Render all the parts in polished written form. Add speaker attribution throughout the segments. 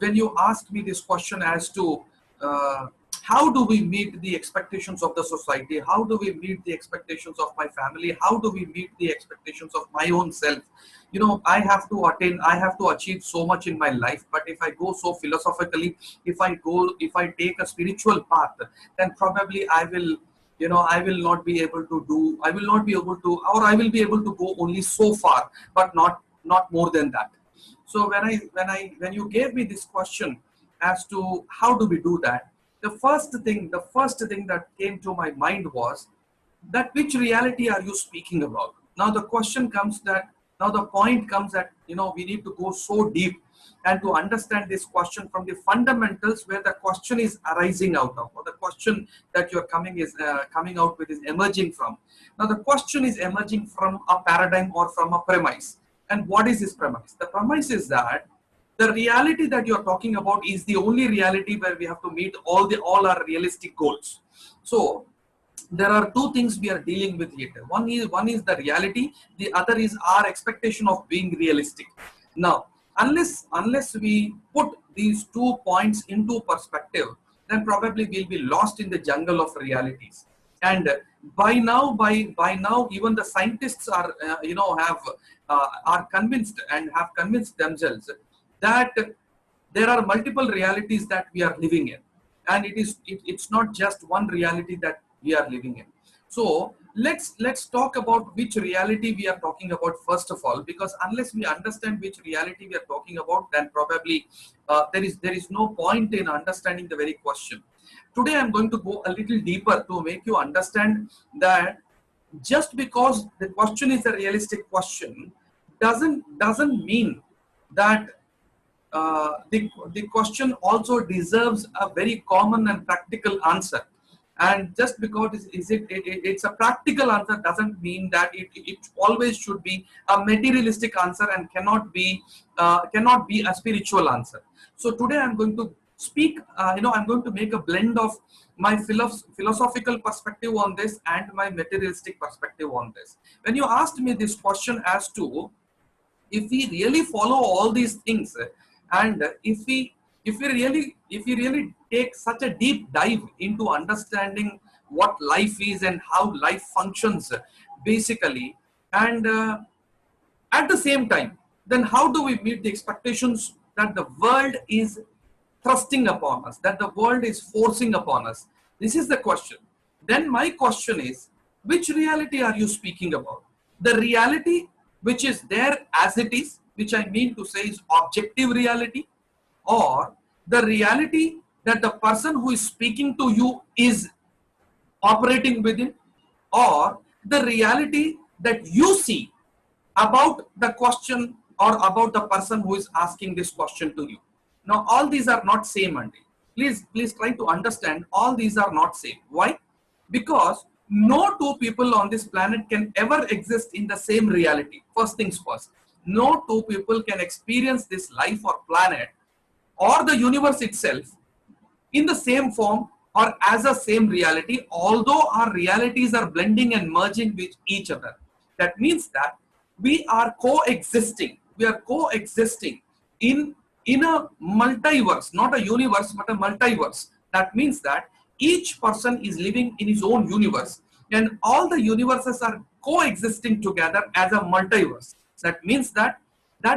Speaker 1: when you ask me this question as to uh, how do we meet the expectations of the society, how do we meet the expectations of my family, how do we meet the expectations of my own self. I have to attain, I have to achieve so much in my life, but if I go so philosophically, if I take a spiritual path, then probably I will, I will not be able to do, I will not be able to, or I will be able to go only so far, but not more than that. So when you gave me this question as to how do we do that, the first thing that came to my mind was that which reality are you speaking about? Now the question comes that, now the point comes that, we need to go so deep and to understand this question from the fundamentals where the question is arising out of, or the question that you're coming out with is emerging from. Now the question is emerging from a paradigm or from a premise. And what is this premise? The premise is that the reality that you're talking about is the only reality where we have to meet all our realistic goals. So there are two things we are dealing with here. One is the reality, the other is our expectation of being realistic. Now, unless we put these 2 points into perspective, then probably we'll be lost in the jungle of realities. And by now, even the scientists are are convinced and have convinced themselves that there are multiple realities that we are living in, and it's not just one reality that we are living in. So let's talk about which reality we are talking about first of all, because unless we understand which reality we are talking about, then probably there is no point in understanding the very question. Today I'm going to go a little deeper to make you understand that just because the question is a realistic question doesn't mean that the question also deserves a very common and practical answer. And just because it's a practical answer doesn't mean that it always should be a materialistic answer and cannot be a spiritual answer. So today I'm going to speak, I'm going to make a blend of my philosophical perspective on this and my materialistic perspective on this. When you asked me this question as to if we really follow all these things, and if we really take such a deep dive into understanding what life is and how life functions basically, and at the same time, then how do we meet the expectations that the world is thrusting upon us, that the world is forcing upon us? This is the question. Then my question is, which reality are you speaking about? The reality which is there as it is, which I mean to say is objective reality, or the reality that the person who is speaking to you is operating within, or the reality that you see about the question or about the person who is asking this question to you. Now all these are not same, Andy. Please try to understand, all these are not same. Why? Because no two people on this planet can ever exist in the same reality. First things first, no two people can experience this life or planet or the universe itself in the same form or as a same reality, although our realities are blending and merging with each other. That means that we are coexisting. We are coexisting in a multiverse, not a universe, but a multiverse. That means that each person is living in his own universe, and all the universes are coexisting together as a multiverse. That means that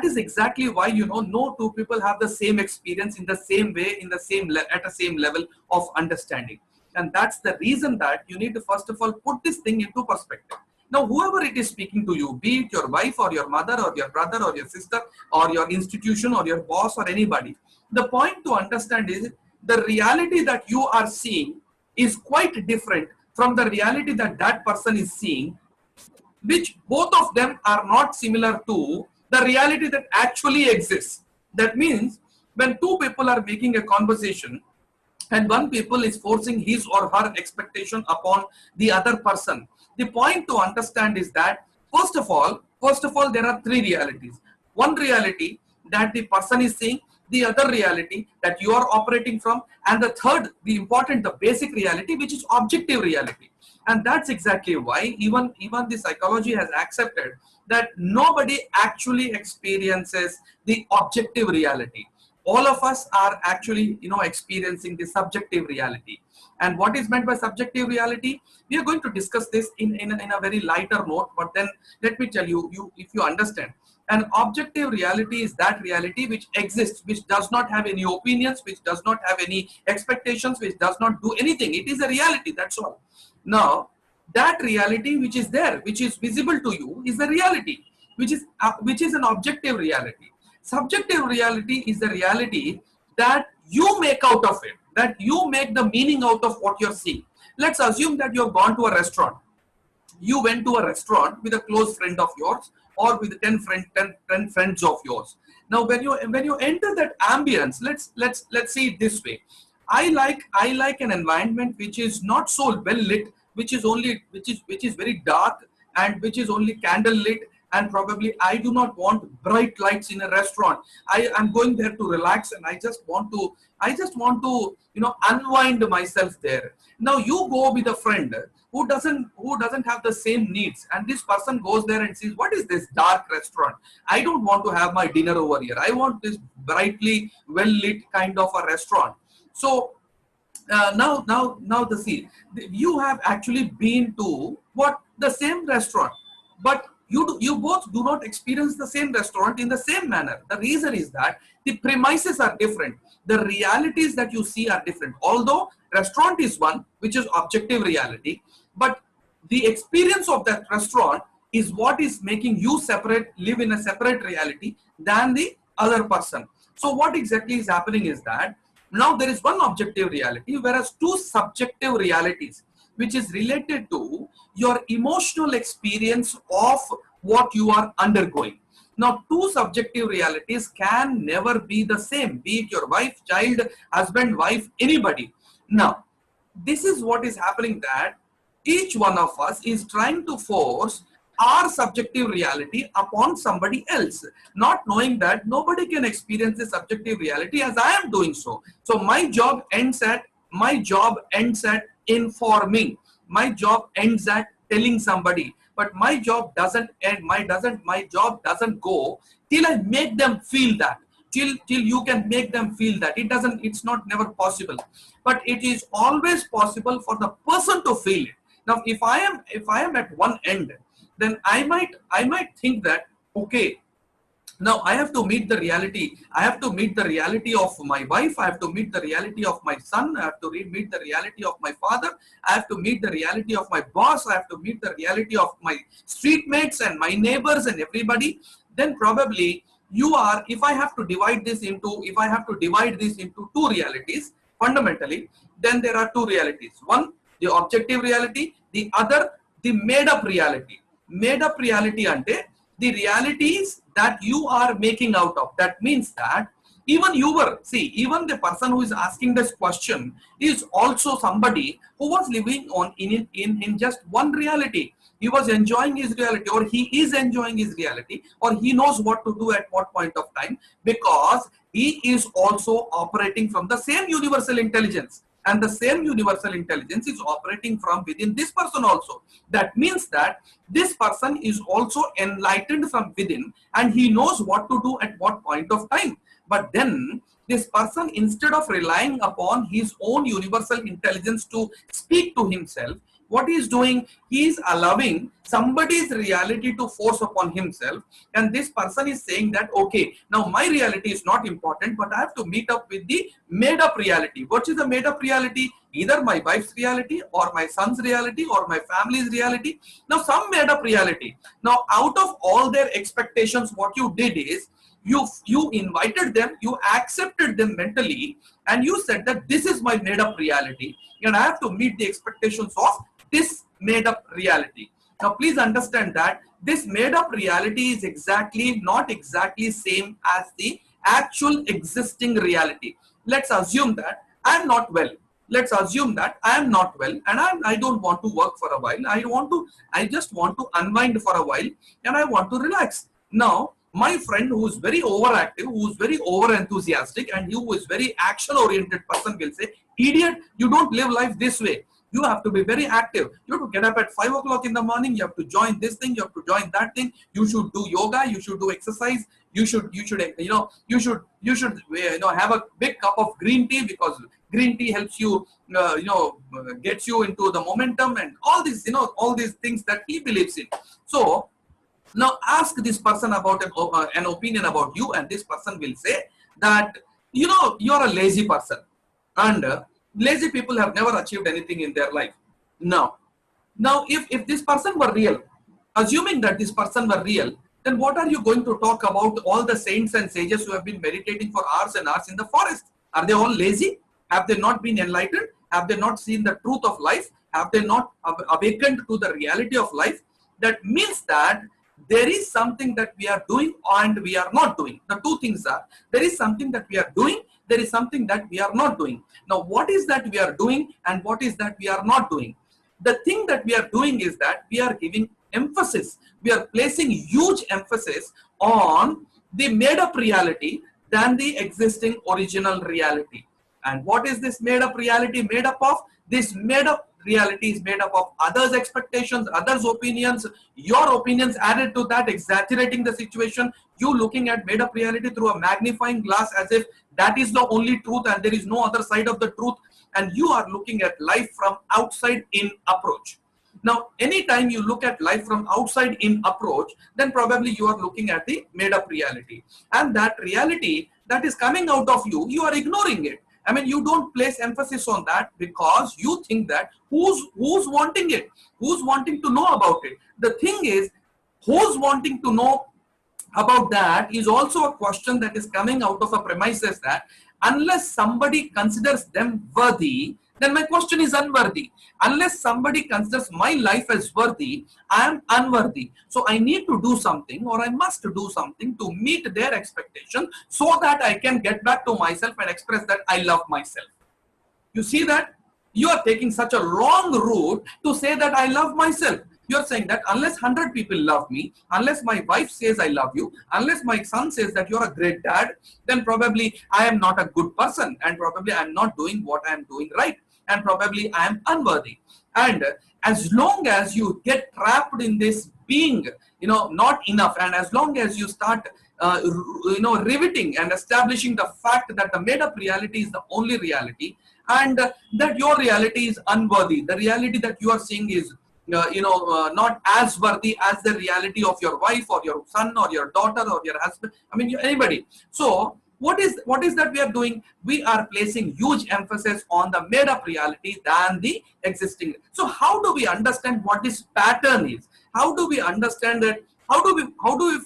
Speaker 1: is exactly why, no two people have the same experience in the same way, in the same at the same level of understanding. And that's the reason that you need to first of all put this thing into perspective. Now, whoever it is speaking to you, be it your wife or your mother or your brother or your sister or your institution or your boss or anybody, the point to understand is the reality that you are seeing is quite different from the reality that that person is seeing, which both of them are not similar to the reality that actually exists. That means when two people are making a conversation and one people is forcing his or her expectation upon the other person, the point to understand is that first of all there are three realities. One reality that the person is seeing, the other reality that you are operating from, and the third, the basic reality, which is objective reality. And that's exactly why even the psychology has accepted that nobody actually experiences the objective reality. all of us are actually, experiencing the subjective reality. And what is meant by subjective reality? We are going to discuss this in a very lighter note, but then let me tell you, if you understand, an objective reality is that reality which exists, which does not have any opinions, which does not have any expectations, which does not do anything. It is a reality, that's all. Now, that reality which is there, which is visible to you, is the reality, which is an objective reality. Subjective reality is the reality that you make out of it, that you make the meaning out of what you're seeing. Let's assume that you have gone to a restaurant. You went to a restaurant with a close friend of yours, or with 10 friends of yours. Now, when you enter that ambience, let's see it this way. I like an environment which is not so well lit, which is very dark, and which is only candle lit. And probably I do not want bright lights in a restaurant. I am going there to relax, and I just want to unwind myself there. Now you go with a friend who doesn't have the same needs, and this person goes there and says, what is this dark restaurant? I don't want to have my dinner over here. I want this brightly well lit kind of a restaurant. So now you have actually been to the same restaurant, but you both do not experience the same restaurant in the same manner. The reason is that the premises are different. The realities that you see are different. Although restaurant is one, which is objective reality, but the experience of that restaurant is what is making you live in a separate reality than the other person. So what exactly is happening is that now there is one objective reality, whereas two subjective realities, which is related to your emotional experience of what you are undergoing. Now, two subjective realities can never be the same, be it your wife, child, husband, wife, anybody. Now, this is what is happening, that each one of us is trying to force our subjective reality upon somebody else, not knowing that nobody can experience the subjective reality as I am doing so. So my job ends at informing. My job ends at telling somebody, but my job doesn't end. My job doesn't go till I make them feel that. Till you can make them feel that. It's not never possible, but it is always possible for the person to feel it. Now, if I am at one end, then I might think that, okay, now I have to meet the reality. I have to meet the reality of my wife. I have to meet the reality of my son. I have to meet the reality of my father. I have to meet the reality of my boss. I have to meet the reality of my street mates and my neighbors and everybody. Then probably if I have to divide this into two realities, fundamentally, then there are two realities. One, the objective reality. The other, the made up reality. Made up reality ante the realities that you are making out of. That means that even the person who is asking this question is also somebody who was living in just one reality. He was enjoying his reality, or he is enjoying his reality, or he knows what to do at what point of time, because he is also operating from the same universal intelligence. And the same universal intelligence is operating from within this person also. That means that this person is also enlightened from within, and he knows what to do at what point of time. But then this person, instead of relying upon his own universal intelligence to speak to himself, what he is doing, he is allowing somebody's reality to force upon himself. And this person is saying that, okay, now my reality is not important, but I have to meet up with the made up reality. What is the made up reality? Either my wife's reality, or my son's reality, or my family's reality. Now some made up reality. Now out of all their expectations, what you did is, you invited them, you accepted them mentally, and you said that this is my made up reality, and I have to meet the expectations of this made up reality. Now please understand that this made up reality is not exactly same as the actual existing reality. Let's assume that I am not well. Let's assume that I am not well, and I don't want to work for a while. I just want to unwind for a while, and I want to relax. Now my friend, who is very overactive, who is very over enthusiastic, and who is very action oriented person will say, idiot, you don't live life this way. You have to be very active. You have to get up at 5 o'clock in the morning. You have to join this thing. You have to join that thing. You should do yoga. You should do exercise. have a big cup of green tea, because green tea helps you, gets you into the momentum, and all these, all these things that he believes in. So now ask this person about an opinion about you, and this person will say that, you're a lazy person, and lazy people have never achieved anything in their life. Now, if this person were real, assuming that this person were real, then what are you going to talk about all the saints and sages who have been meditating for hours and hours in the forest? Are they all lazy? Have they not been enlightened? Have they not seen the truth of life? Have they not awakened to the reality of life? That means that there is something that we are doing and we are not doing. The two things are, there is something that we are doing, there is something that we are not doing. Now, what is that we are doing and what is that we are not doing? The thing that we are doing is that we are giving emphasis, we are placing huge emphasis on the made up reality than the existing original reality. And what is this made up reality made up of? This made up reality is made up of others' expectations, others' opinions, your opinions added to that, exaggerating the situation, you looking at made up reality through a magnifying glass as if that is the only truth and there is no other side of the truth, and you are looking at life from outside in approach. Now, anytime you look at life from outside in approach, then probably you are looking at the made up reality, and that reality that is coming out of you, you are ignoring it. I mean, you don't place emphasis on that because you think that who's wanting it? Who's wanting to know about it? The thing is, who's wanting to know about that is also a question that is coming out of a premises that unless somebody considers them worthy, then my question is unworthy. Unless somebody considers my life as worthy, I am unworthy. So I need to do something, or I must do something to meet their expectation so that I can get back to myself and express that I love myself. You see that? You are taking such a long route to say that I love myself. You're saying that unless 100 people love me, unless my wife says I love you, unless my son says that you're a great dad, then probably I am not a good person, and probably I'm not doing what I'm doing right, and probably I am unworthy. And as long as you get trapped in this being, not enough, and as long as you start riveting and establishing the fact that the made up reality is the only reality, and that your reality is unworthy, the reality that you are seeing is not as worthy as the reality of your wife or your son or your daughter or your husband, anybody. So what is that we are doing? We are placing huge emphasis on the made up reality than the existing. So how do we understand what this pattern is? How do we understand that? How do we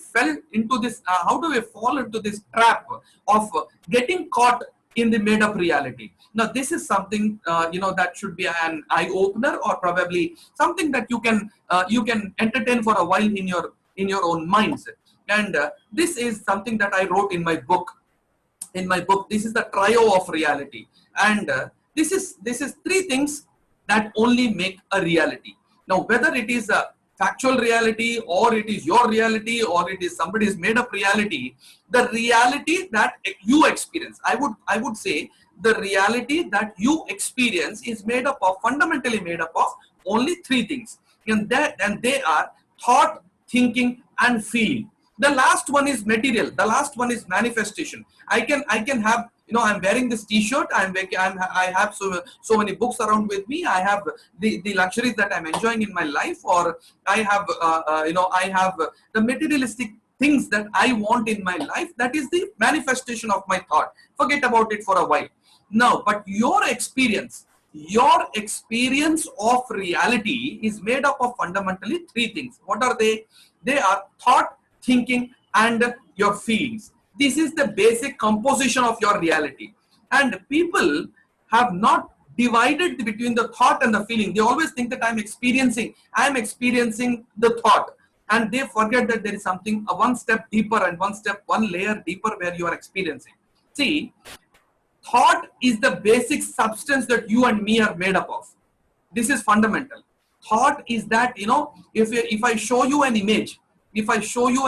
Speaker 1: fall into this? How do we fall into this trap of getting caught in the made up reality? Now, this is something that should be an eye opener, or probably something that you can entertain for a while in your own minds. And this is something that I wrote in my book. This is the trio of reality, and this is three things that only make a reality. Now, whether it is a factual reality, or it is your reality, or it is somebody's made up reality, the reality that you experience, I would say the reality that you experience is fundamentally made up of only three things, and they are thought, thinking, and feeling. The last one is material. The last one is manifestation. I can have, I'm wearing this T-shirt. I have so many books around with me. I have the luxuries that I'm enjoying in my life, or I have I have the materialistic things that I want in my life. That is the manifestation of my thought. Forget about it for a while. Now, but your experience of reality is made up of fundamentally three things. What are they? They are thought, thinking, and your feelings. This is the basic composition of your reality. And people have not divided between the thought and the feeling. They always think that I am experiencing the thought, and they forget that there is something one step deeper and one layer deeper where you are experiencing. See, thought is the basic substance that you and me are made up of. This is fundamental. Thought is that, if I show you an image, and if I show you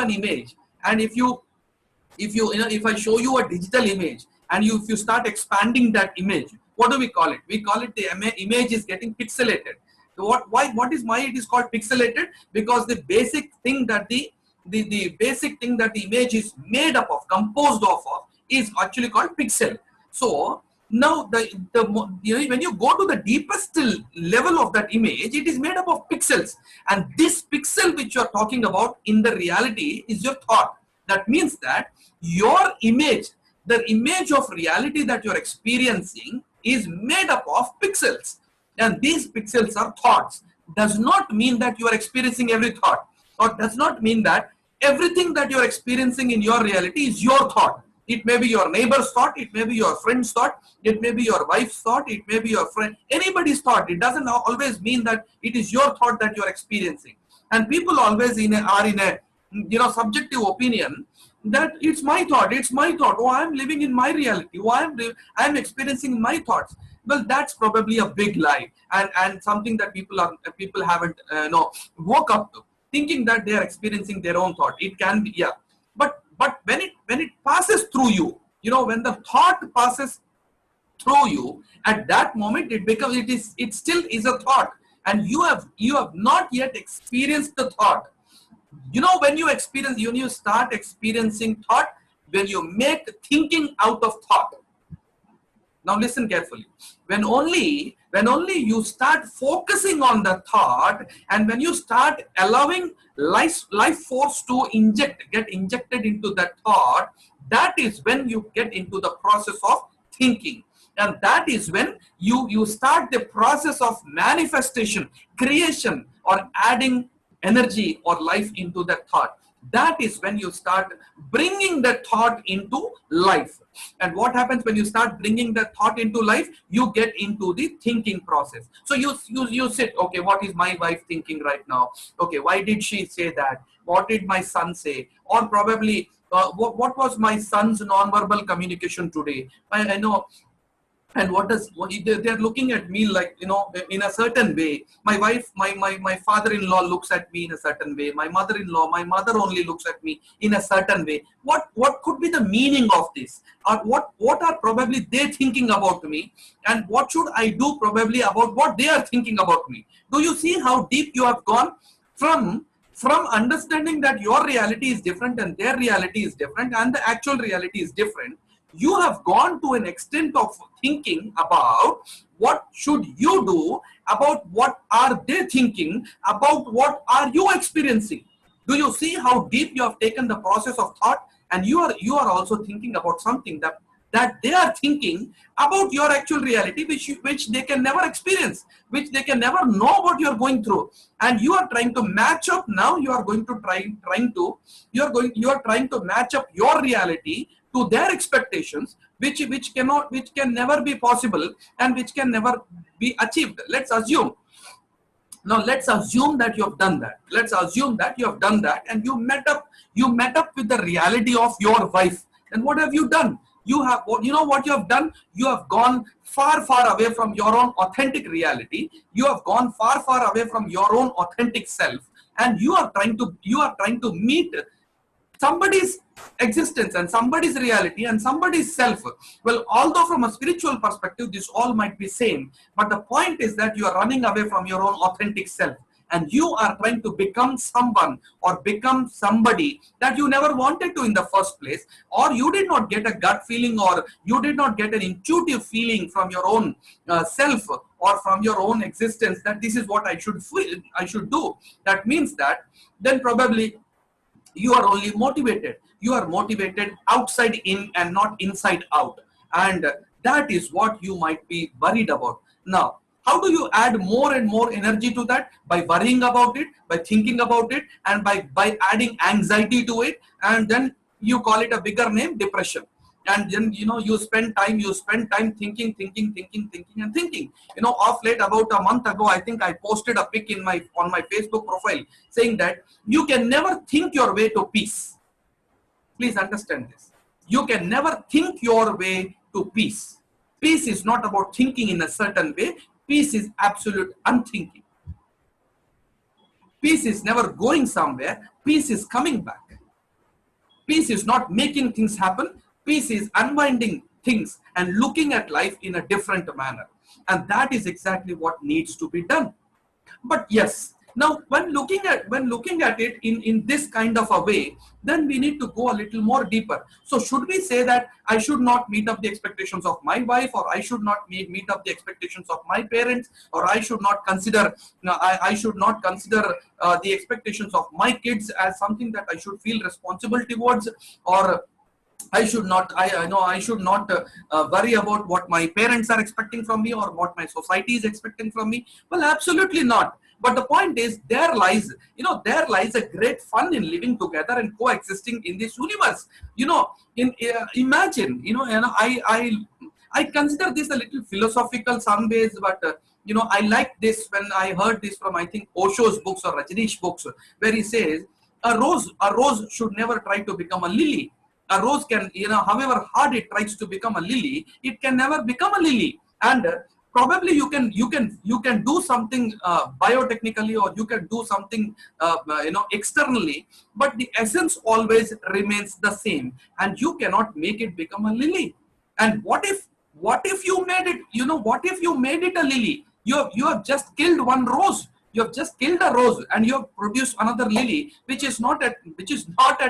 Speaker 1: a digital image, and if you start expanding that image, what do we call it? We call it the image is getting pixelated. What is why it is called pixelated? Because the basic thing that the the basic thing that the image is made up of, composed of is actually called pixel. So now when you go to the deepest level of that image, it is made up of pixels, and this pixel which you are talking about in the reality is your thought. That means that your image, the image of reality that you are experiencing, is made up of pixels, and these pixels are thoughts. Does not mean that you are experiencing every thought, or does not mean that everything that you are experiencing in your reality is your thought. It may be your neighbor's thought, it may be your friend's thought, it may be your wife's thought, it may be your friend, anybody's thought. It doesn't always mean that it is your thought that you are experiencing. And people always are in a subjective opinion that it's my thought, it's my thought. Oh, I'm living in my reality. Oh, I'm experiencing my thoughts. Well, that's probably a big lie, and something that people haven't woke up to, thinking that they are experiencing their own thought. It can be, yeah, but when it passes through you, when the thought passes through you, at that moment it still is a thought, and you have not yet experienced the thought. When you start experiencing thought, when you make thinking out of thought. Now listen carefully. When only you start focusing on the thought, and when you start allowing life force to get injected into that thought, that is when you get into the process of thinking. And that is when you start the process of manifestation, creation, or adding energy or life into that thought. That is when you start bringing that thought into life. And what happens when you start bringing that thought into life? You get into the thinking process. So you sit, okay, what is my wife thinking right now? Okay, why did she say that? What did my son say? Or probably what was my son's non-verbal communication today? I know. And they're looking at me like, in a certain way. My wife, my father-in-law looks at me in a certain way. My mother-in-law, my mother only looks at me in a certain way. What could be the meaning of this? Or what are probably they thinking about me? And what should I do probably about what they are thinking about me? Do you see how deep you have gone from understanding that your reality is different and their reality is different and the actual reality is different? You have gone to an extent of thinking about what should you do, about what are they thinking, about what are you experiencing. Do you see how deep you have taken the process of thought? And you are also thinking about something that they are thinking about your actual reality, which they can never experience, which they can never know what you are going through. And you are trying to match up. Now you are going to you are trying to match up your reality to their expectations, which can never be possible and which can never be achieved. Let's assume that you have done that. Let's assume that you have done that, and you met up with the reality of your wife. And what have you done? You know what you have done? You have gone far away from your own authentic reality. You have gone far away from your own authentic self, and you are trying to meet somebody's existence and somebody's reality and somebody's self. Well, although from a spiritual perspective this all might be same, but the point is that you are running away from your own authentic self, and you are trying to become someone or become somebody that you never wanted to in the first place, or you did not get a gut feeling, or you did not get an intuitive feeling from your own self or from your own existence that this is what I should do. That means that then probably you are only motivated. You are motivated outside in and not inside out. And that is what you might be worried about. Now, how do you add more and more energy to that? By worrying about it, by thinking about it, and by adding anxiety to it. And then you call it a bigger name, depression. And then you spend time thinking and thinking. Off late, about a month ago, I think I posted a pic on my Facebook profile saying that you can never think your way to peace. Please understand this. You can never think your way to peace. Peace is not about thinking in a certain way. Peace is absolute unthinking. Peace is never going somewhere. Peace is coming back. Peace is not making things happen. Peace is unwinding things and looking at life in a different manner. And that is exactly what needs to be done. But yes, Now, when looking at it in this kind of a way, then we need to go a little more deeper. So should we say that I should not meet up the expectations of my wife, or I should not meet up the expectations of my parents, or I should not consider, I should not consider the expectations of my kids as something that I should feel responsible towards, or I should not, I know I should not worry about what my parents are expecting from me or what my society is expecting from me? Well, absolutely not. But the point is, there lies, there lies a great fun in living together and coexisting in this universe. Imagine, and I consider this a little philosophical some ways, but I like this when I heard this from, I think, Osho's books or Rajneesh books, where he says a rose should never try to become a lily. A rose can, however hard it tries to become a lily, it can never become a lily. And probably you can do something biotechnically, or you can do something externally, but the essence always remains the same, and you cannot make it become a lily. And what if you made it, what if you made it a lily? You have just killed one rose. You have just killed a rose, and you have produced another lily, which is not at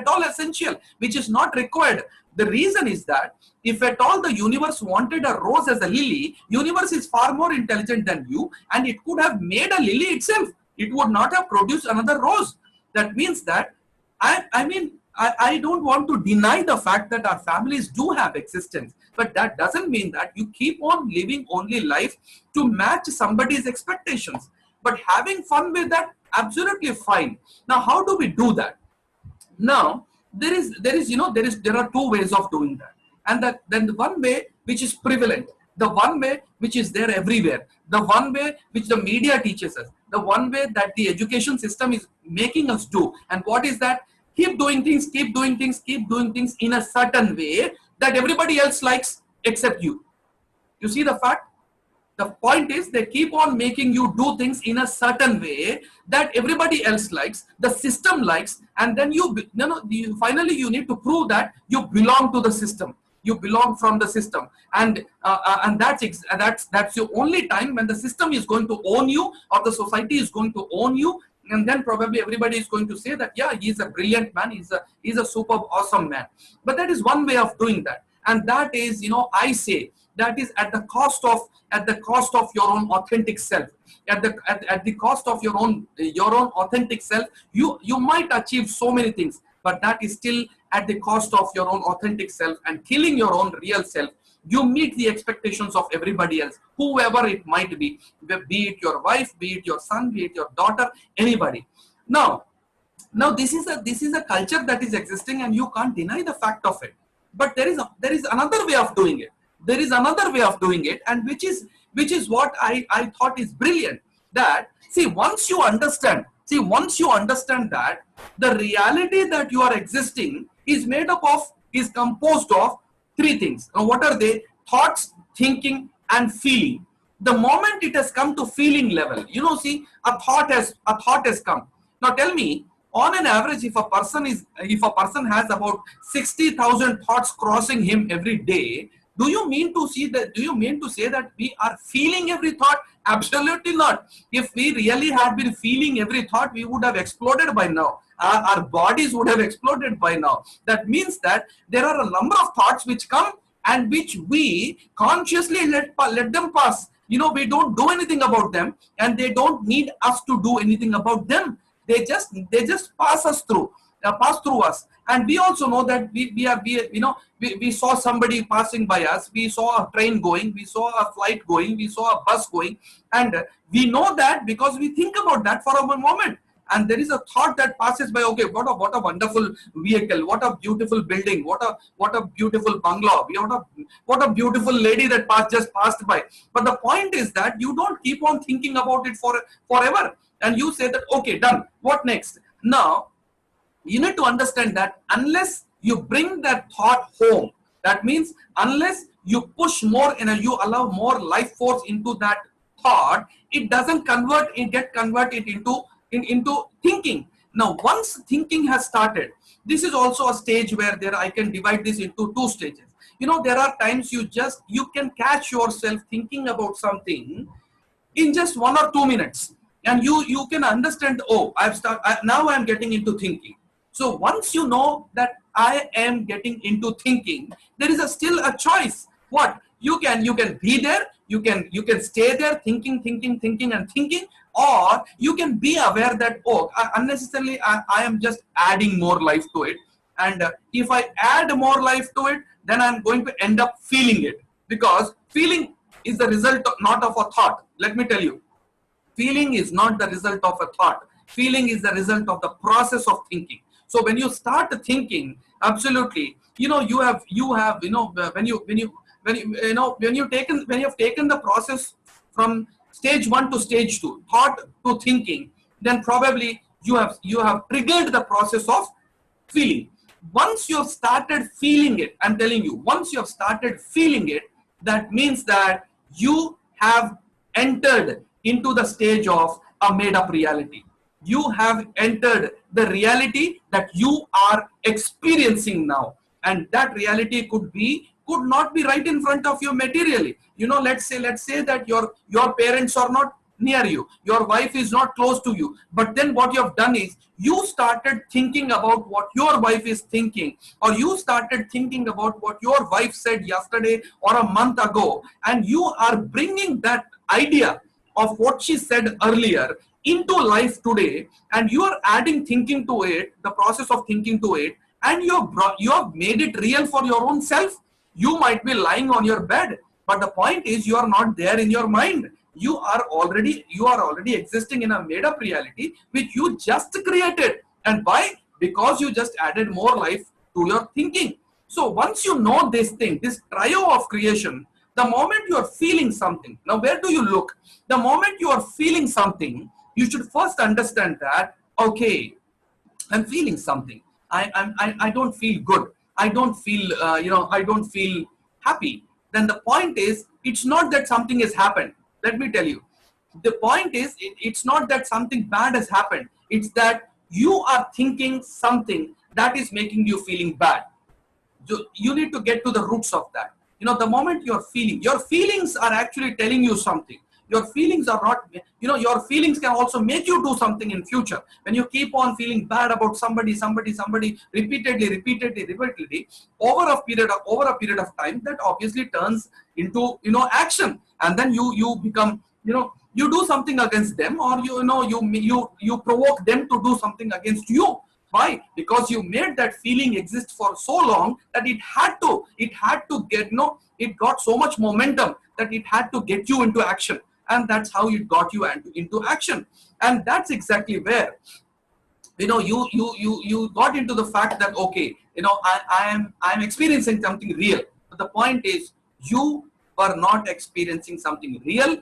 Speaker 1: all essential, which is not required. The reason is that if at all the universe wanted a rose as a lily, universe is far more intelligent than you, and it could have made a lily itself. It would not have produced another rose. That means that I don't want to deny the fact that our families do have existence, but that doesn't mean that you keep on living only life to match somebody's expectations. But having fun with that, absolutely fine. Now, how do we do that? Now, there are two ways of doing that. And then the one way which is prevalent, the one way which is there everywhere, the one way which the media teaches us, the one way that the education system is making us do. And what is that? Keep doing things, keep doing things, keep doing things in a certain way that everybody else likes except you. You see the fact? The point is, they keep on making you do things in a certain way that everybody else likes, the system likes, and then finally you need to prove that you belong to the system. You belong from the system, and that's your only time when the system is going to own you, or the society is going to own you, and then probably everybody is going to say that, yeah, he's a brilliant man, he's a super awesome man. But that is one way of doing that, and that is, I say, that is at the cost of your own authentic self. At the cost of your own authentic self, you might achieve so many things, but that is still at the cost of your own authentic self, and killing your own real self. You meet the expectations of everybody else, whoever it might be it your wife, be it your son, be it your daughter, anybody. Now this is a culture that is existing, and you can't deny the fact of it. But there is another way of doing it. There is another way of doing it, and which is what I thought is brilliant. That, once you understand that the reality that you are existing is composed of three things. Now, what are they? Thoughts, thinking, and feeling. The moment it has come to feeling level, a thought has come. Now tell me, on an average, if a person has about 60,000 thoughts crossing him every day, do you mean to say that we are feeling every thought? Absolutely not. If we really had been feeling every thought, we would have exploded by now. Our bodies would have exploded by now. That means that there are a number of thoughts which come and which we consciously let them pass. We don't do anything about them, and they don't need us to do anything about them. They just pass through us. And we also know that we saw somebody passing by us, we saw a train going, we saw a flight going, we saw a bus going, and we know that because we think about that for a moment. And there is a thought that passes by. Okay, what a wonderful vehicle, what a beautiful building, what a beautiful bungalow, what a beautiful lady that just passed by. But the point is that you don't keep on thinking about it forever, and you say that, okay, done, what next? Now you need to understand that unless you bring that thought home, that means unless you push more and you allow more life force into that thought, it doesn't get converted into thinking. Now, once thinking has started, this is also a stage where I can divide this into two stages. There are times you can catch yourself thinking about something in just 1 or 2 minutes. and you can understand, oh, now I'm getting into thinking. So once you know that I am getting into thinking, there is still a choice. What you can be there, you can stay there thinking and thinking, or you can be aware that, oh, unnecessarily I am just adding more life to it, and if I add more life to it, then I'm going to end up feeling it, because feeling is the result not of a thought. Let me tell you, feeling is not the result of a thought. Feeling is the result of the process of thinking. So when you start thinking, absolutely, when you have taken the process from stage 1 to stage 2, thought to thinking, then probably you have triggered the process of feeling. Once you have started feeling it, I'm telling you, once you have started feeling it, that means that you have entered into the stage of a made up reality. You have entered the reality that you are experiencing now, and that reality could not be right in front of you materially. Let's say that your parents are not near you, your wife is not close to you, but then what you have done is you started thinking about what your wife is thinking, or you started thinking about what your wife said yesterday or a month ago, and you are bringing that idea of what she said earlier into life today, and you are adding thinking to it, the process of thinking to it, and you have made it real for your own self. You might be lying on your bed, but the point is you are not there in your mind. You are already existing in a made up reality which you just created. And why? Because you just added more life to your thinking. So once you know this thing, this trio of creation, the moment you are feeling something, now where do you look? The moment you are feeling something, you should first understand that, okay, I'm feeling something. I don't feel good. I don't feel, I don't feel happy. Then the point is, it's not that something has happened. Let me tell you. The point is, it's not that something bad has happened. It's that you are thinking something that is making you feeling bad. You need to get to the roots of that. The moment you're feeling, your feelings are actually telling you something. Your feelings are not, your feelings can also make you do something in future. When you keep on feeling bad about somebody repeatedly over a period of time, that obviously turns into action, and then you become, you do something against them, or you provoke them to do something against you. Why? Because you made that feeling exist for so long that it had to get, it got so much momentum that it had to get you into action. And that's how it got you into action. And that's exactly where, you got into the fact that, okay, I'm experiencing something real. But the point is, you were not experiencing something real.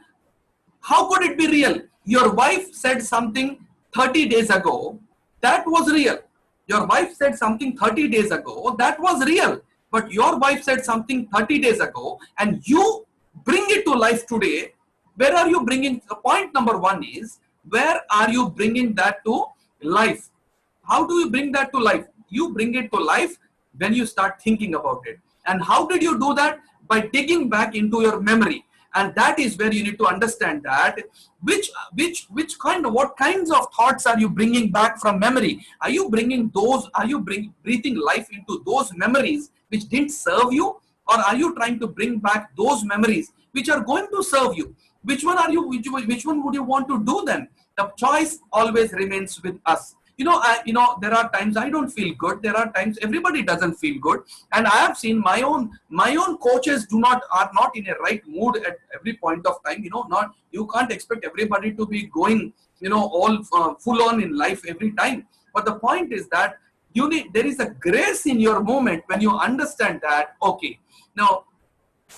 Speaker 1: How could it be real? Your wife said something 30 days ago, that was real. Your wife said something 30 days ago, that was real. But your wife said something 30 days ago, and you bring it to life today. Where are you bringing? The point number one is, where are you bringing that to life? How do you bring that to life? You bring it to life when you start thinking about it. And how did you do that? By digging back into your memory. And that is where you need to understand that what kinds of thoughts are you bringing back from memory? Are you bringing those? Are you breathing life into those memories which didn't serve you, or are you trying to bring back those memories which are going to serve you? Which one are you? Which one would you want to do then? The choice always remains with us. There are times I don't feel good. There are times everybody doesn't feel good, and I have seen my own coaches are not in a right mood at every point of time. You can't expect everybody to be going, all full on in life every time. But the point is that there is a grace in your moment when you understand that, okay, now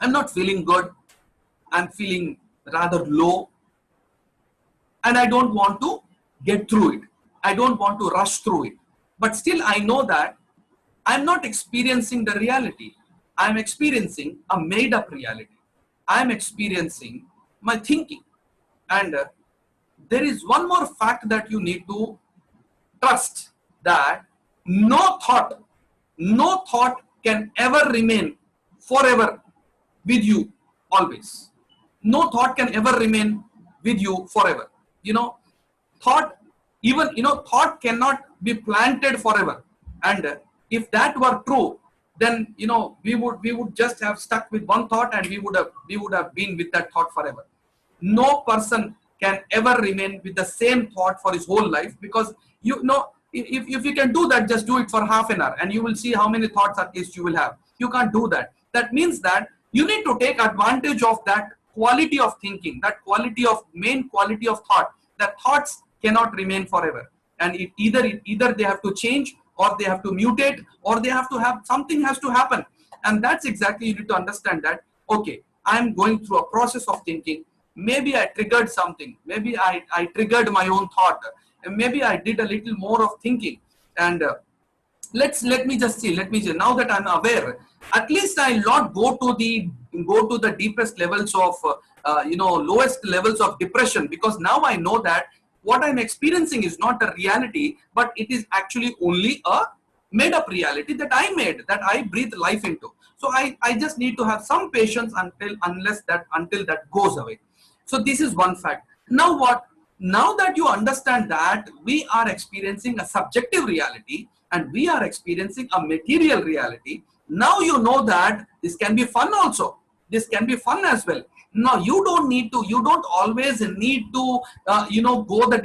Speaker 1: I'm not feeling good. I'm feeling rather low, and I don't want to get through it. I don't want to rush through it. But still, I know that I'm not experiencing the reality. I'm experiencing a made up reality. I'm experiencing my thinking. And there is one more fact that you need to trust, that no thought can ever remain forever with you always. No thought can ever remain with you forever. thought, even thought cannot be planted forever. And if that were true, then we would just have stuck with one thought, and we would have been with that thought forever. No person can ever remain with the same thought for his whole life, because if you can do that, just do it for half an hour and you will see how many thoughts at least you will have. You can't do that. That means that you need to take advantage of that quality of thinking, that main quality of thought. That thoughts cannot remain forever, and either they have to change, or they have to mutate, or they have to have something has to happen. And that's exactly, you need to understand that, okay, I'm going through a process of thinking. Maybe I triggered something, maybe I triggered my own thought, and maybe I did a little more of thinking. And let me just see, now that I'm aware, at least I'll not go to the deepest levels of lowest levels of depression, because now I know that what I'm experiencing is not a reality, but it is actually only a made up reality that I breathe life into. So I just need to have some patience until that goes away. So this is one fact. Now what? Now that you understand that we are experiencing a subjective reality and we are experiencing a material reality, now you know that this can be fun also. This can be fun as well. Now you don't always need to go the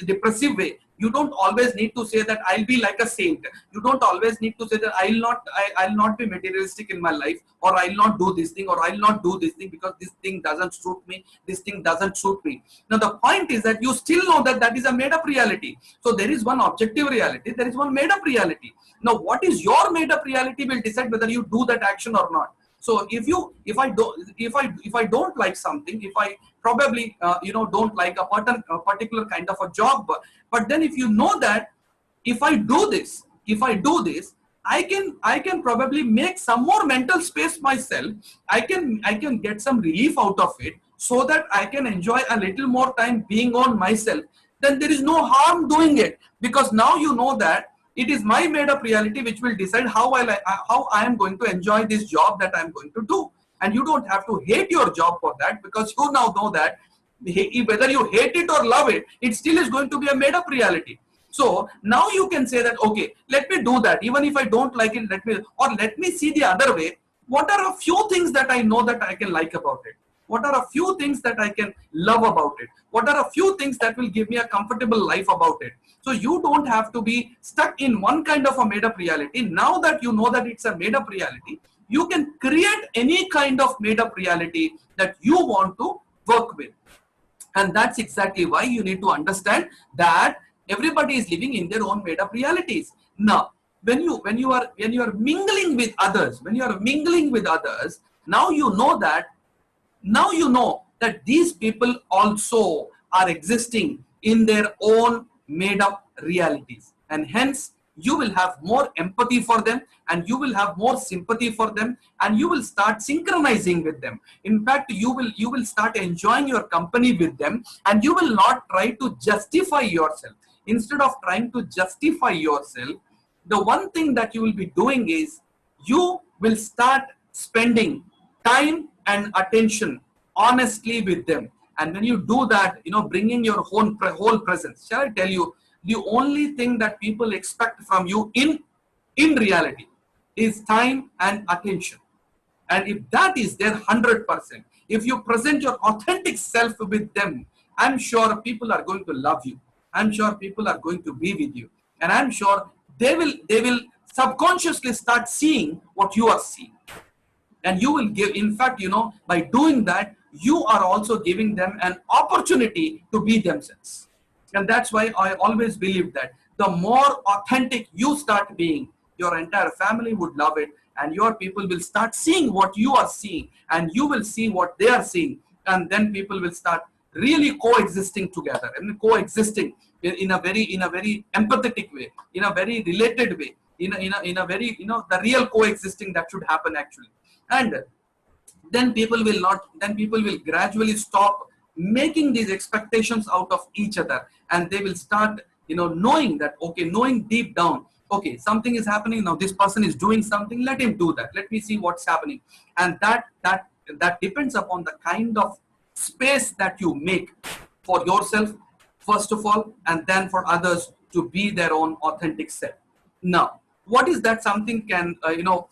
Speaker 1: depressive way. You don't always need to say that I'll be like a saint. You don't always need to say that I'll not be materialistic in my life, or I'll not do this thing, or I'll not do this thing because this thing doesn't suit me. This thing doesn't suit me. Now the point is that you still know that that is a made up reality. So there is one objective reality, there is one made up reality. Now what is your made up reality will decide whether you do that action or not. So if I don't like something, if I probably don't like a particular kind of a job, but then if you know that if I do this, I can probably make some more mental space myself. I can get some relief out of it, so that I can enjoy a little more time being on myself. Then there is no harm doing it, because now you know that it is my made up reality which will decide how I am going to enjoy this job that I am going to do. And you don't have to hate your job for that, because you now know that whether you hate it or love it, it still is going to be a made up reality. So now you can say that, okay, let me do that. Even if I don't like it, let me see the other way. What are a few things that I know that I can like about it? What are a few things that I can love about it? What are a few things that will give me a comfortable life about it? So you don't have to be stuck in one kind of a made up reality. Now that you know that it's a made up reality, you can create any kind of made up reality that you want to work with. And that's exactly why you need to understand that everybody is living in their own made up realities. Now, when you are mingling with others, now you know that these people also are existing in their own made up realities, and hence you will have more empathy for them, and you will have more sympathy for them, and you will start synchronizing with them. In fact, you will start enjoying your company with them, and you will not try to justify yourself. Instead of trying to justify yourself, the one thing that you will be doing is you will start spending time and attention honestly with them. And when you do that, bringing your whole presence, shall I tell you, the only thing that people expect from you in reality is time and attention. And if that is there 100%, if you present your authentic self with them, I'm sure people are going to love you. I'm sure people are going to be with you. And I'm sure they will subconsciously start seeing what you are seeing. And you will give, in fact, by doing that, you are also giving them an opportunity to be themselves. And that's why I always believe that the more authentic you start being, your entire family would love it, and your people will start seeing what you are seeing, and you will see what they are seeing, and then people will start really coexisting together, and coexisting in a very empathetic way, in a very related way, in a very the real coexisting that should happen actually. And then people will gradually stop making these expectations out of each other, and they will start knowing that, okay, knowing deep down, okay, something is happening now, this person is doing something, let him do that, let me see what's happening. And that depends upon the kind of space that you make for yourself, first of all, and then for others to be their own authentic self. Now, what is that something can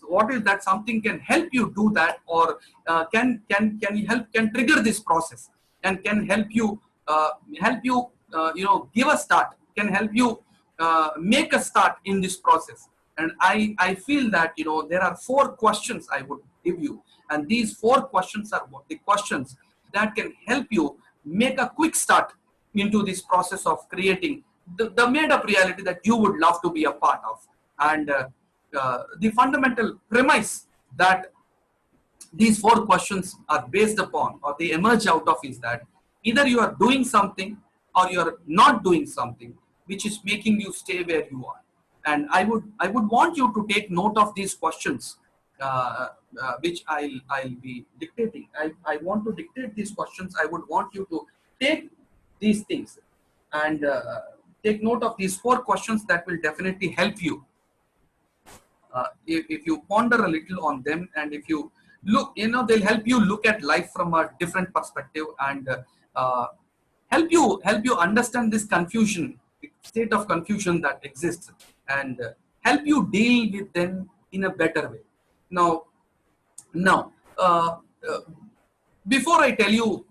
Speaker 1: what is that something can help you do that, or can trigger this process and can help you give a start, can help you make a start in this process. And I feel that there are 4 questions I would give you, and these 4 questions are the questions that can help you make a quick start into this process of creating the made-up reality that you would love to be a part of. And the fundamental premise that these 4 questions are based upon, or they emerge out of, is that either you are doing something or you are not doing something which is making you stay where you are. And I would want you to take note of these questions, which I'll be dictating. I want to dictate these questions. I would want you to take these things and take note of these 4 questions that will definitely help you. If you ponder a little on them, and if you look, they'll help you look at life from a different perspective, and help you understand this confusion, the state of confusion that exists, and help you deal with them in a better way. Now, before I tell you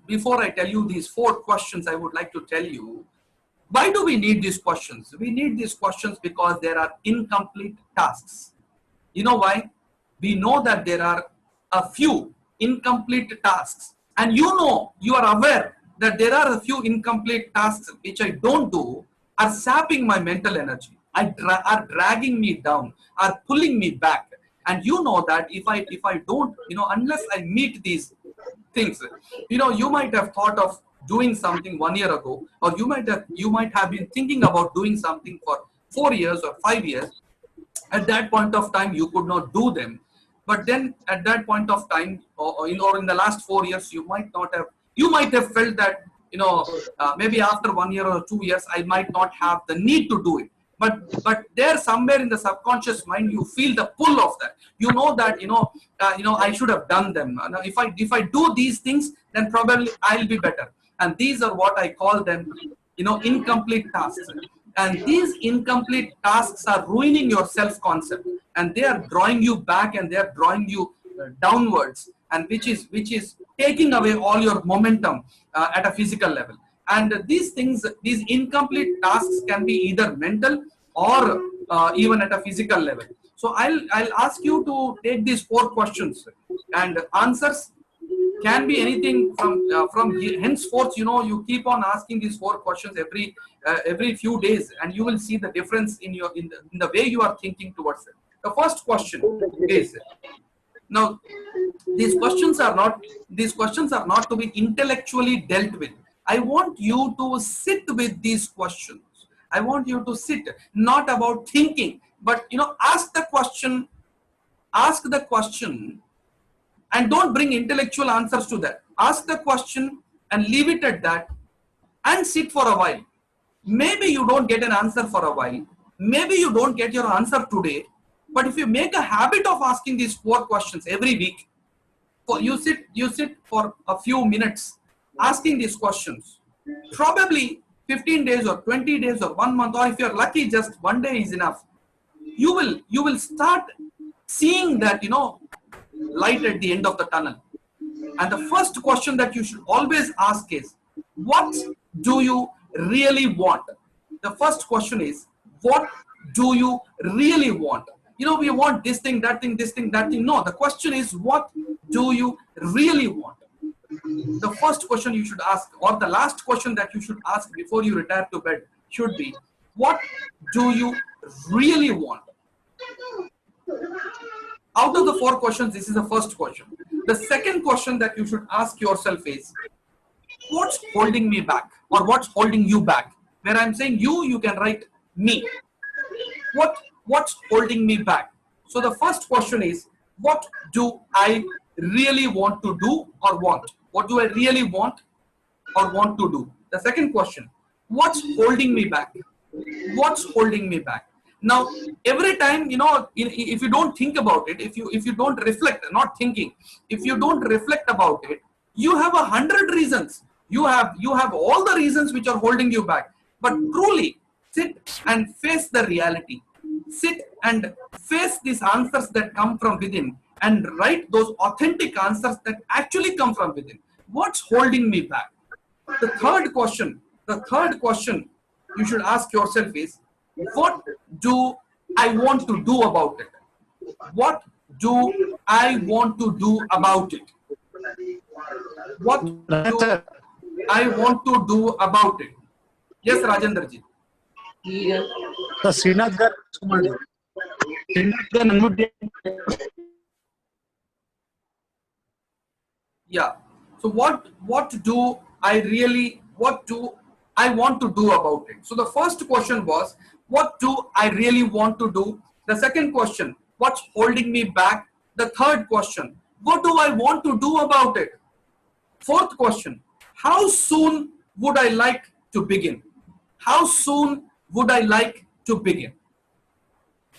Speaker 1: these 4 questions, I would like to tell you, why do we need these questions? We need these questions because there are incomplete tasks. You know why? We know that there are a few incomplete tasks, and you are aware that there are a few incomplete tasks which I don't do, are sapping my mental energy, are dragging me down, are pulling me back. And you know that if I don't, unless I meet these things, you might have thought of doing something 1 year ago, or you might have been thinking about doing something for 4 years or 5 years. At that point of time, you could not do them. But then at that point of time, or in the last 4 years, you might have felt that, maybe after 1 year or 2 years, I might not have the need to do it. But there somewhere in the subconscious mind, you feel the pull of that. You know that, I should have done them. Now, if I do these things, then probably I'll be better. And these are what I call them, incomplete tasks. And these incomplete tasks are ruining your self-concept, and they are drawing you back, and they are drawing you downwards, and which is taking away all your momentum at a physical level. And these incomplete tasks can be either mental or even at a physical level. So I'll ask you to take these 4 questions, and answers can be anything from henceforth. You keep on asking these 4 questions every few days, and you will see the difference in the way you are thinking towards it. The first question is, now these questions are not to be intellectually dealt with. I want you to sit with these questions. I want you to sit, not about thinking, but ask the question, and don't bring intellectual answers to that. Ask the question and leave it at that, and sit for a while. Maybe you don't get an answer for a while. Maybe you don't get your answer today. But if you make a habit of asking these 4 questions every week, you sit for a few minutes asking these questions, probably 15 days or 20 days or 1 month, or if you're lucky, just 1 day is enough. You will start seeing that, light at the end of the tunnel. And the first question that you should always ask is, what do you really want? The first question is, what do you really want? We want this thing, that thing, this thing, that thing. No, the question is, what do you really want? The first question you should ask, or the last question that you should ask before you retire to bed, should be, what do you really want? Out of the 4 questions, this is the first question. The second question that you should ask yourself is, what's holding me back, or what's holding you back? Where I'm saying you can write me. What's holding me back? So the first question is, what do I really want to do or want? What do I really want or want to do? The second question, what's holding me back? What's holding me back? Now, every time, if you don't think about it, if you don't reflect, not thinking, if you don't reflect about it, you have 100 reasons You have all the reasons which are holding you back. But truly sit and face the reality. Sit and face these answers that come from within, and write those authentic answers that actually come from within. What's holding me back? The third question you should ask yourself is, what do I want to do about it? What do I want to do about it? What
Speaker 2: Rajan
Speaker 1: do
Speaker 2: sir,
Speaker 1: I want to do about it? Yes, Rajendra ji.
Speaker 2: the Srinath gar, Kumar ji. Srinath gar unmute.
Speaker 1: Yeah. So what do I want to do about it? So the first question was, what do I really want to do? The second question, what's holding me back? The third question, what do I want to do about it? Fourth question, how soon would I like to begin? How soon would I like to begin?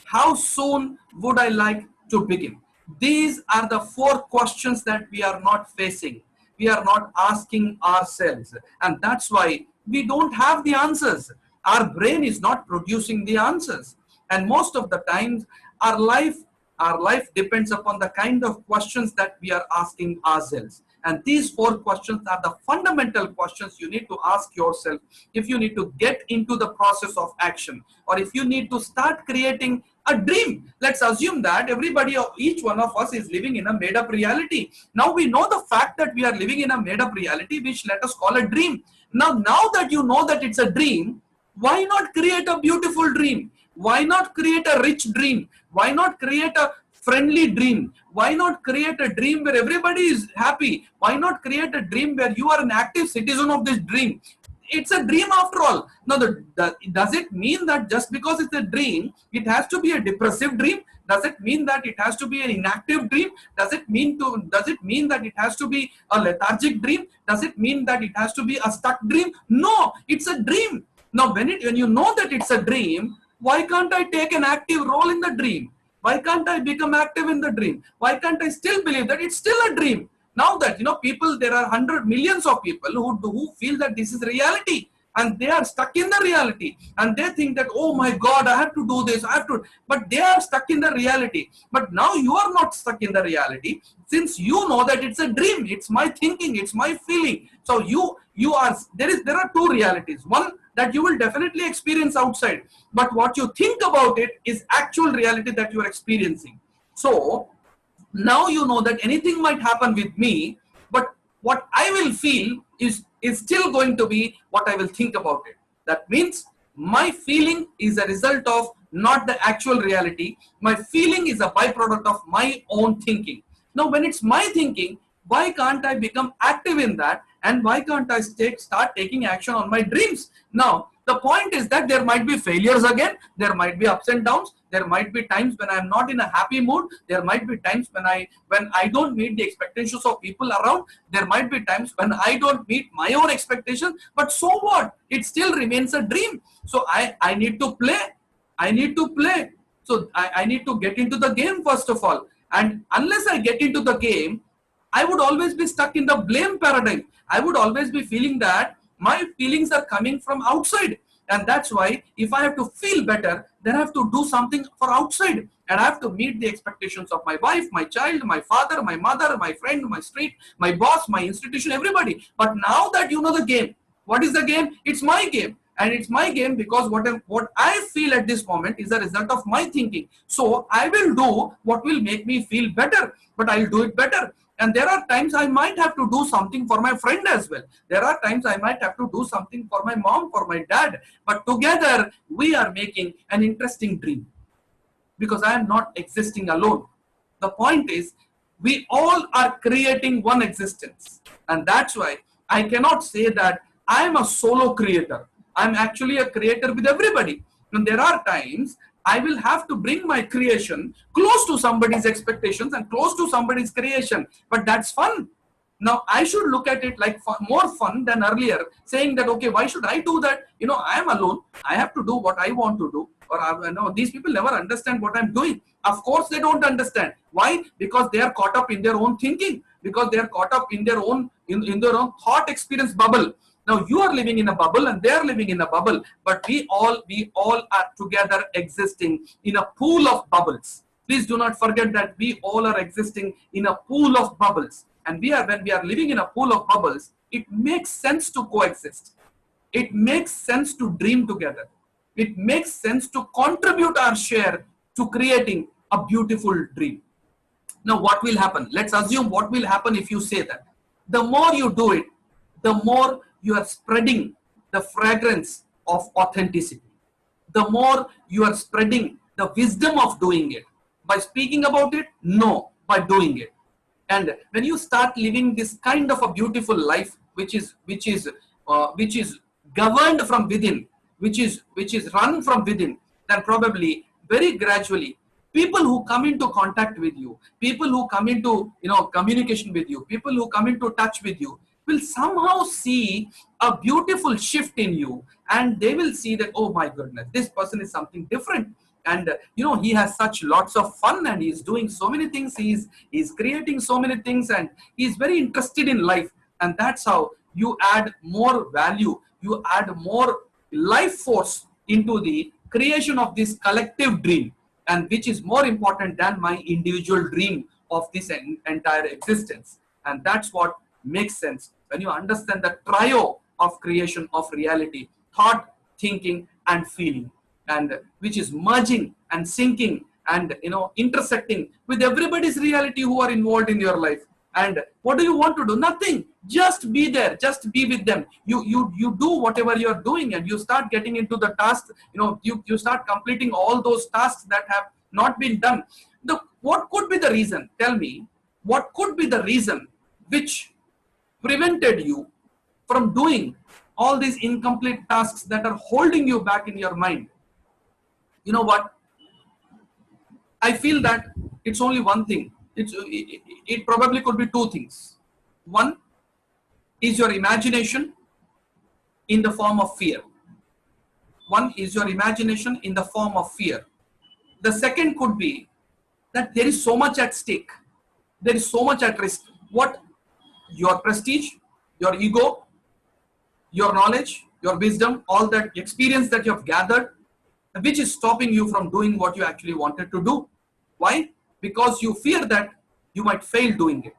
Speaker 1: How soon would I like to begin? These are the four questions that we are not facing. We are not asking ourselves. And that's why we don't have the answers. Our brain is not producing the answers. And most of the times, our life, our life depends upon the kind of questions that we are asking ourselves. And these four questions are the fundamental questions you need to ask yourself if you need to get into the process of action, or if you need to start creating a dream. Let's assume that everybody, each one of us is living in a made up reality. Now we know the fact that we are living in a made up reality, which let us call a dream. Now that you know that it's a dream, why not create a beautiful dream? Why not create a rich dream? Why not create a friendly dream? Why not create a dream where everybody is happy? Why not create a dream where you are an active citizen of this dream? It's a dream after all. Now, does it mean that just because it's a dream, it has to be a depressive dream? Does it mean that it has to be an inactive dream? Does it mean that it has to be a lethargic dream? Does it mean that it has to be a stuck dream? No, it's a dream. Now, when you know that it's a dream, why can't I take an active role in the dream? Why can't I become active in the dream? Why can't I still believe that it's still a dream? Now that, people, there are millions of people who feel that this is reality, and they are stuck in the reality, and they think that, oh my God, I have to do this, I have to, but they are stuck in the reality. But now you are not stuck in the reality, since you know that it's a dream, it's my thinking, it's my feeling. So there are two realities. One that you will definitely experience outside, but what you think about it is actual reality that you are experiencing. So now you know that anything might happen with me, but what I will feel is still going to be what I will think about it. That means my feeling is a result of not the actual reality. My feeling is a byproduct of my own thinking. Now, when it's my thinking, why can't I become active in that? And why can't I start taking action on my dreams? Now, the point is that there might be failures again, there might be ups and downs, there might be times when I'm not in a happy mood, there might be times when I don't meet the expectations of people around, there might be times when I don't meet my own expectations, but so what? It still remains a dream. So I need to play. I need to play. So I need to get into the game first of all. And unless I get into the game, I would always be stuck in the blame paradigm. I would always be feeling that my feelings are coming from outside. And that's why if I have to feel better, then I have to do something for outside. And I have to meet the expectations of my wife, my child, my father, my mother, my friend, my street, my boss, my institution, everybody. But now that you know the game, what is the game? It's my game. And it's my game because what I feel at this moment is a result of my thinking. So I will do what will make me feel better, but I'll do it better. And there are times I might have to do something for my friend as well. There are times I might have to do something for my mom, for my dad. But together we are making an interesting dream, because I am not existing alone. The point is, we all are creating one existence. And that's why I cannot say that I am a solo creator. I'm actually a creator with everybody. And there are times I will have to bring my creation close to somebody's expectations and close to somebody's creation. But that's fun. Now I should look at it like more fun than earlier, saying that, okay, why should I do that? I am alone. I have to do what I want to do. Or no, these people never understand what I'm doing. Of course they don't understand. Why? Because they are caught up in their own thinking. because they are caught up in their own thought experience bubble. Now you are living in a bubble and they are living in a bubble, but we all are together existing in a pool of bubbles. Please do not forget that we all are existing in a pool of bubbles, and when we are living in a pool of bubbles, it makes sense to coexist. It makes sense to dream together. It makes sense to contribute our share to creating a beautiful dream. Now, what will happen? Let's assume what will happen if you say that. The more you do it, the more you are spreading the fragrance of authenticity. The more you are spreading the wisdom of doing it. By speaking about it? No, by doing it. And when you start living this kind of a beautiful life, which is governed from within, which is run from within, then probably very gradually people who come into contact with you, people who come into communication with you, people who come into touch with you will somehow see a beautiful shift in you, and they will see that, oh my goodness, this person is something different. And he has such lots of fun, and he's doing so many things, he's creating so many things, and he's very interested in life. And that's how you add more value, you add more life force into the creation of this collective dream, and which is more important than my individual dream of this entire existence. And that's what makes sense when you understand the trio of creation of reality: thought, thinking, and feeling, and which is merging and syncing and intersecting with everybody's reality who are involved in your life. And what do you want to do? Nothing. Just be there. Just be with them. You do whatever you are doing, and you start getting into the tasks. You start completing all those tasks that have not been done. What could be the reason? Tell me, what could be the reason which prevented you from doing all these incomplete tasks that are holding you back in your mind? You know what? I feel that it's only one thing. It probably could be two things. One is your imagination in the form of fear. One is your imagination in the form of fear. The second could be that there is so much at stake. There is so much at risk. What? Your prestige, your ego, your knowledge, your wisdom, all that experience that you have gathered, which is stopping you from doing what you actually wanted to do. Why? Because you fear that you might fail doing it.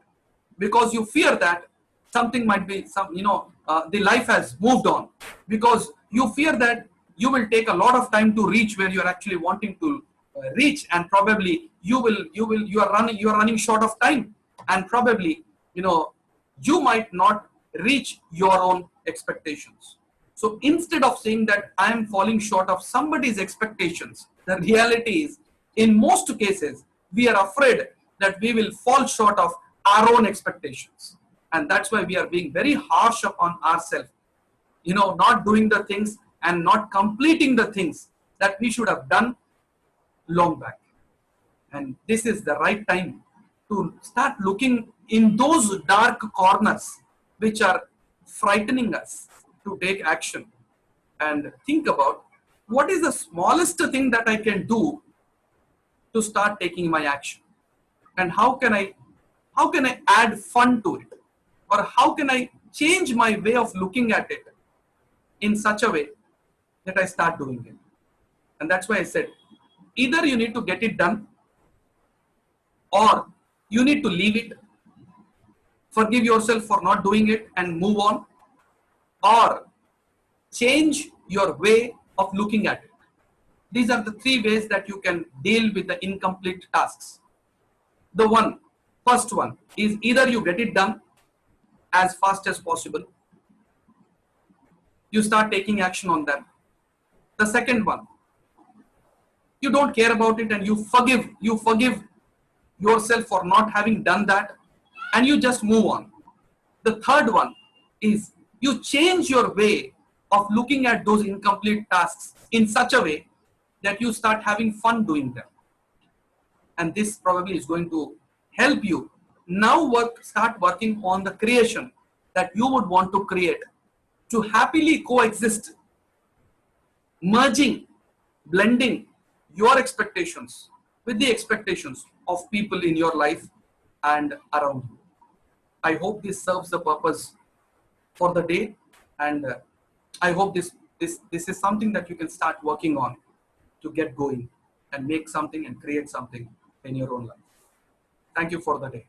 Speaker 1: Because you fear that something might be, the life has moved on. Because you fear that you will take a lot of time to reach where you are actually wanting to reach, and probably you are running short of time, and probably you might not reach your own expectations. So instead of saying that I am falling short of somebody's expectations, the reality is, in most cases, we are afraid that we will fall short of our own expectations. And that's why we are being very harsh upon ourselves, not doing the things and not completing the things that we should have done long back. And this is the right time to start looking in those dark corners which are frightening us to take action, and think about what is the smallest thing that I can do to start taking my action, and how can I add fun to it, or how can I change my way of looking at it in such a way that I start doing it. And that's why I said, either you need to get it done, or you need to leave it, forgive yourself for not doing it and move on, or change your way of looking at it. These are the three ways that you can deal with the incomplete tasks. The first one is either you get it done as fast as possible. You start taking action on that. The second one, you don't care about it and you forgive yourself for not having done that, and you just move on. The third one is you change your way of looking at those incomplete tasks in such a way that you start having fun doing them. And this probably is going to help you now start working on the creation that you would want to create, to happily coexist, merging, blending your expectations with the expectations of people in your life and around you. I hope this serves the purpose for the day, and I hope this is something that you can start working on to get going and make something and create something in your own life. Thank you for the day.